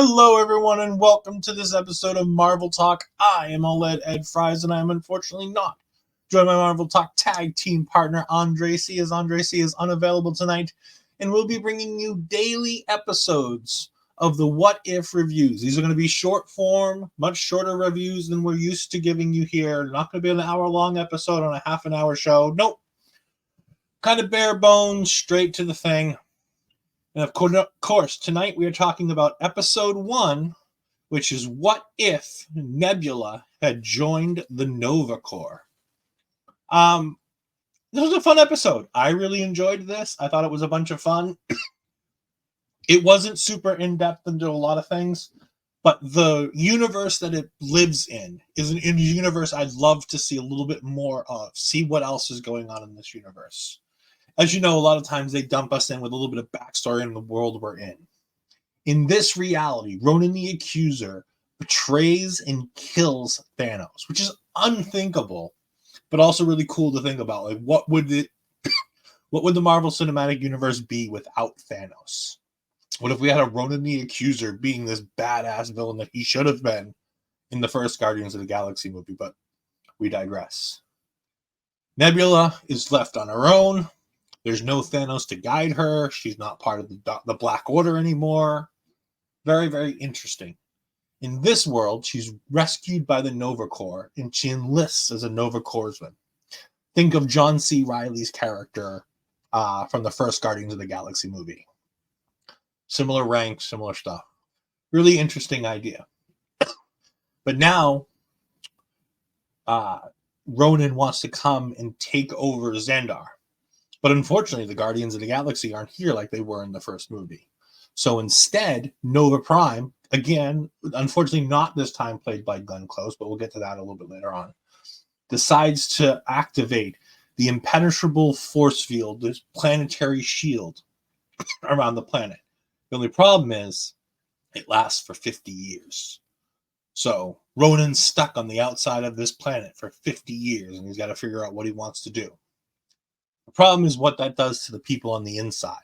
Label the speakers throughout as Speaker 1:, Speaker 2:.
Speaker 1: Hello, everyone, and welcome to this episode of Marvel Talk. I am OLED Ed Fries, and I am unfortunately not joined by Marvel Talk tag team partner Andre C, as Andre C is unavailable tonight, and we'll be bringing you daily episodes of the What If reviews. These are going to be short form, much shorter reviews than we're used to giving you here. Not going to be an hour-long episode on a half-an-hour show. Nope. Kind of bare bones, straight to the thing. And of course, tonight we are talking about episode 1, which is What If Nebula Had Joined the Nova Corps. This was a fun episode. I really enjoyed this. I thought it was a bunch of fun. It wasn't super in-depth into a lot of things, but the universe that it lives in is a universe I'd love to see a little bit more of. See what else is going on in this universe. As you know, a lot of times they dump us in with a little bit of backstory in the world we're in. In this reality, Ronan the Accuser betrays and kills Thanos, which is unthinkable, but also really cool to think about. Like, what would the Marvel Cinematic Universe be without Thanos? What if we had a Ronan the Accuser being this badass villain that he should have been in the first Guardians of the Galaxy movie? But we digress. Nebula is left on her own. There's no Thanos to guide her. She's not part of the Black Order anymore. Very, very interesting. In this world, she's rescued by the Nova Corps, and she enlists as a Nova Corpsman. Think of John C. Reilly's character from the first Guardians of the Galaxy movie. Similar rank, similar stuff. Really interesting idea. But now, Ronan wants to come and take over Xandar. But unfortunately, the Guardians of the Galaxy aren't here like they were in the first movie. So instead, Nova Prime, again, unfortunately not this time played by Glenn Close, but we'll get to that a little bit later on, decides to activate the impenetrable force field, this planetary shield around the planet. The only problem is it lasts for 50 years. So Ronan's stuck on the outside of this planet for 50 years, and he's got to figure out what he wants to do. The problem is what that does to the people on the inside.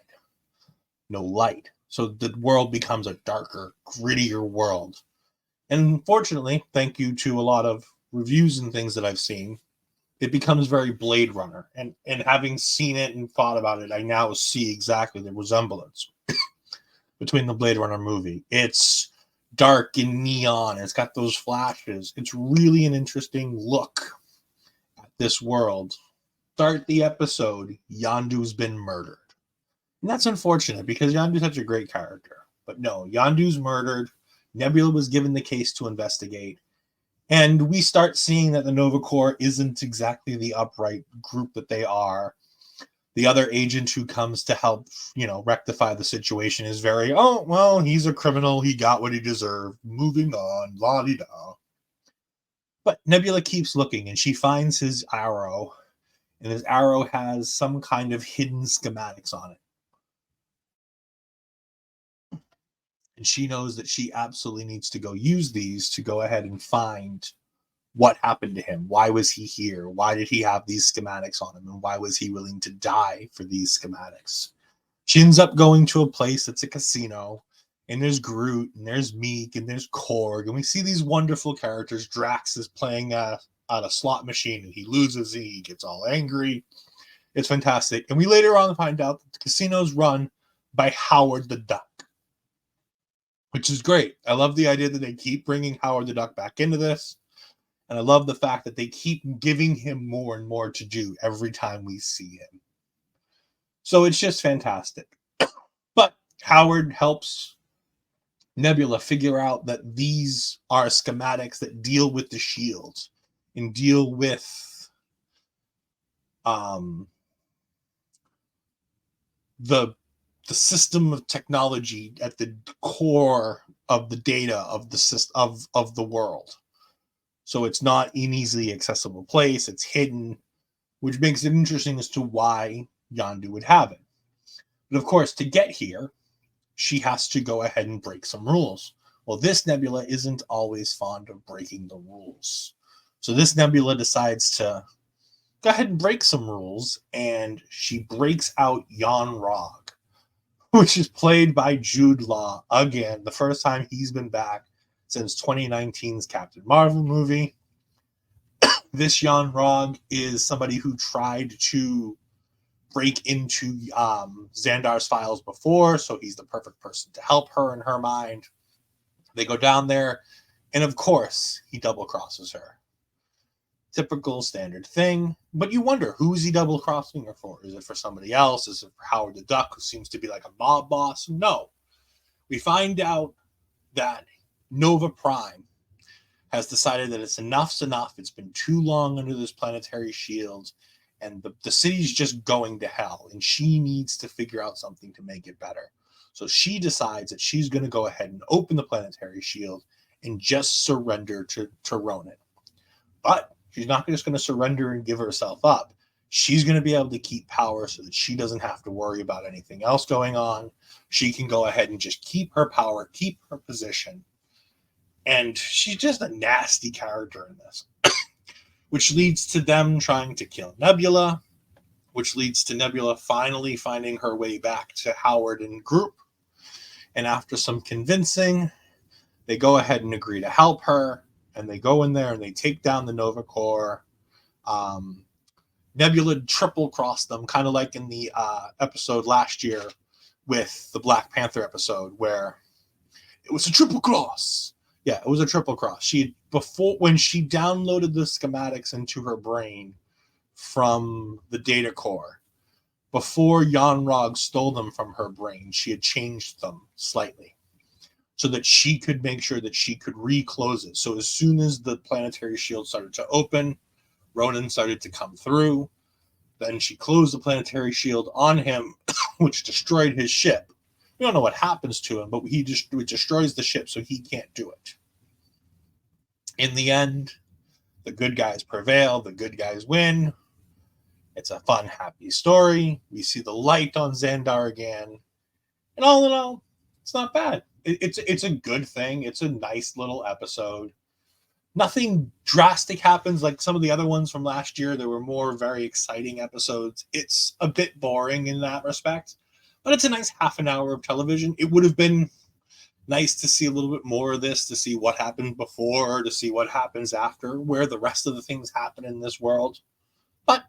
Speaker 1: No light. So the world becomes a darker, grittier world. And unfortunately, thank you to a lot of reviews and things that I've seen, it becomes very Blade Runner. And having seen it and thought about it, I now see exactly the resemblance between the Blade Runner movie. It's dark and neon. It's got those flashes. It's really an interesting look at this world. Start the episode, Yondu's been murdered. And that's unfortunate because Yondu's such a great character. But no, Yondu's murdered. Nebula was given the case to investigate. And we start seeing that the Nova Corps isn't exactly the upright group that they are. The other agent who comes to help, rectify the situation is very, he's a criminal. He got what he deserved. Moving on, la-di-da. But Nebula keeps looking and she finds his arrow. And his arrow has some kind of hidden schematics on it. And she knows that she absolutely needs to go use these to go ahead and find what happened to him. Why was he here? Why did he have these schematics on him? And why was he willing to die for these schematics? She ends up going to a place that's a casino. And there's Groot, and there's Meek, and there's Korg. And we see these wonderful characters. Drax is playing at a slot machine, and he loses, and he gets all angry. It's fantastic. And we later on find out that the casino's run by Howard the Duck, which is great. I love the idea that they keep bringing Howard the Duck back into this. And I love the fact that they keep giving him more and more to do every time we see him. So it's just fantastic. But Howard helps Nebula figure out that these are schematics that deal with the shields and deal with the system of technology at the core of the data of the system of the world. So it's not an easily accessible place. It's hidden, which makes it interesting as to why Yondu would have it. But of course, to get here, she has to go ahead and break some rules. Well, this Nebula isn't always fond of breaking the rules. So this Nebula decides to go ahead and break some rules, and she breaks out yon-rogg, which is played by Jude Law again. The first time he's been back since 2019's Captain Marvel movie. This yon-rogg is somebody who tried to break into Xandar's files before, so he's the perfect person to help her in her mind. They go down there, and of course, he double-crosses her. Typical standard thing, but you wonder, who is he double-crossing her for? Is it for somebody else? Is it for Howard the Duck, who seems to be like a mob boss? No. We find out that Nova Prime has decided that enough's enough. It's been too long under this planetary shield, and the city's just going to hell, and she needs to figure out something to make it better. So she decides that she's going to go ahead and open the planetary shield and just surrender to Ronan. But she's not just going to surrender and give herself up. She's going to be able to keep power so that she doesn't have to worry about anything else going on. She can go ahead and just keep her power, keep her position. And she's just a nasty character in this. Which leads to them trying to kill Nebula, which leads to Nebula finally finding her way back to Howard and group. And after some convincing, they go ahead and agree to help her, and they go in there and they take down the Nova Corps. Nebula triple-crossed them, kind of like in the episode last year with the Black Panther episode, where it was a triple cross. Yeah, it was a triple cross. When she downloaded the schematics into her brain from the data core, before yon-rogg stole them from her brain, she had changed them slightly so that she could make sure that she could reclose it. So as soon as the planetary shield started to open, Ronan started to come through. Then she closed the planetary shield on him, which destroyed his ship. We don't know what happens to him, but it destroys the ship, so he can't do it. In the end, the good guys prevail. The good guys win. It's a fun, happy story. We see the light on Xandar again. And all in all, it's not bad. It's a good thing. It's a nice little episode. Nothing drastic happens like some of the other ones from last year. There were more very exciting episodes. It's a bit boring in that respect. But it's a nice half an hour of television. It would have been nice to see a little bit more of this, to see what happened before, to see what happens after, where the rest of the things happen in this world. But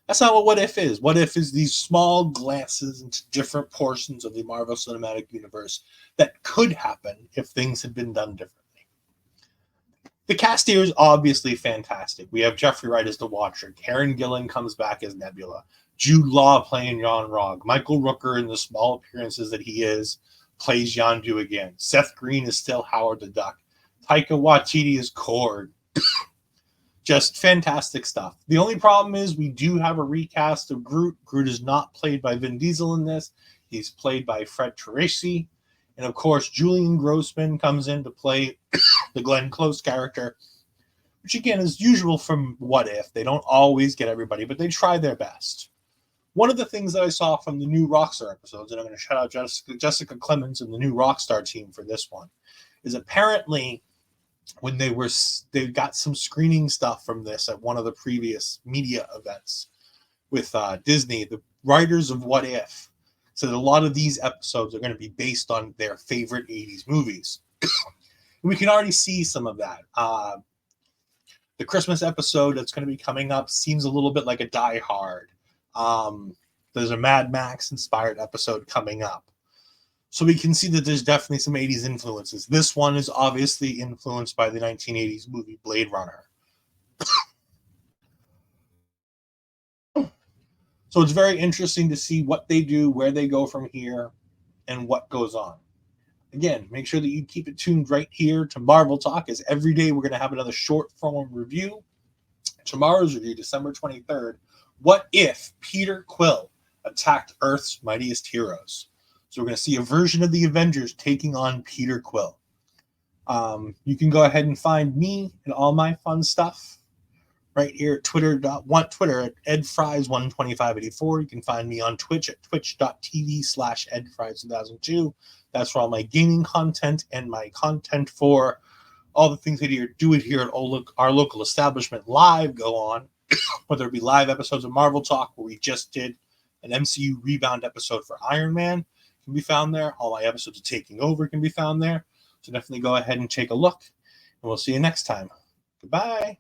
Speaker 1: that's not what What If is. What If is these small glances into different portions of the Marvel Cinematic Universe that could happen if things had been done differently. The cast here is obviously fantastic. We have Jeffrey Wright as the Watcher. Karen Gillan comes back as Nebula. Jude Law playing yon-rogg. Michael Rooker, in the small appearances that he is, plays Yondu again. Seth Green is still Howard the Duck. Taika Waititi is Korg. Just fantastic stuff. The only problem is we do have a recast of Groot. Groot is not played by Vin Diesel in this. He's played by Fred Teresi. And of course, Julian Grossman comes in to play the Glenn Close character, which again is usual from What If. They don't always get everybody, but they try their best. One of the things that I saw from the new Rockstar episodes, and I'm going to shout out Jessica Clemens and the new Rockstar team for this one, is apparently when they got some screening stuff from this at one of the previous media events with Disney, the writers of What If said a lot of these episodes are going to be based on their favorite 80s movies. We can already see some of that. The Christmas episode that's going to be coming up seems a little bit like a Die Hard. There's a Mad Max inspired episode coming up. So we can see that there's definitely some 80s influences. This one is obviously influenced by the 1980s movie Blade Runner. So it's very interesting to see what they do, where they go from here, and what goes on. Again, make sure that you keep it tuned right here to Marvel Talk, as every day we're going to have another short form review. Tomorrow's review, December 23rd, What If Peter Quill Attacked Earth's Mightiest Heroes? So we're going to see a version of the Avengers taking on Peter Quill. You can go ahead and find me and all my fun stuff right here at Twitter at edfries12584. You can find me on Twitch at twitch.tv/edfries2002. That's for all my gaming content and my content for all the things that do it here at our local establishment live go on, whether it be live episodes of Marvel Talk, where we just did an MCU Rebound episode for Iron Man. can be found there. All my episodes of Taking Over can be found there. So definitely go ahead and take a look. And we'll see you next time. Goodbye.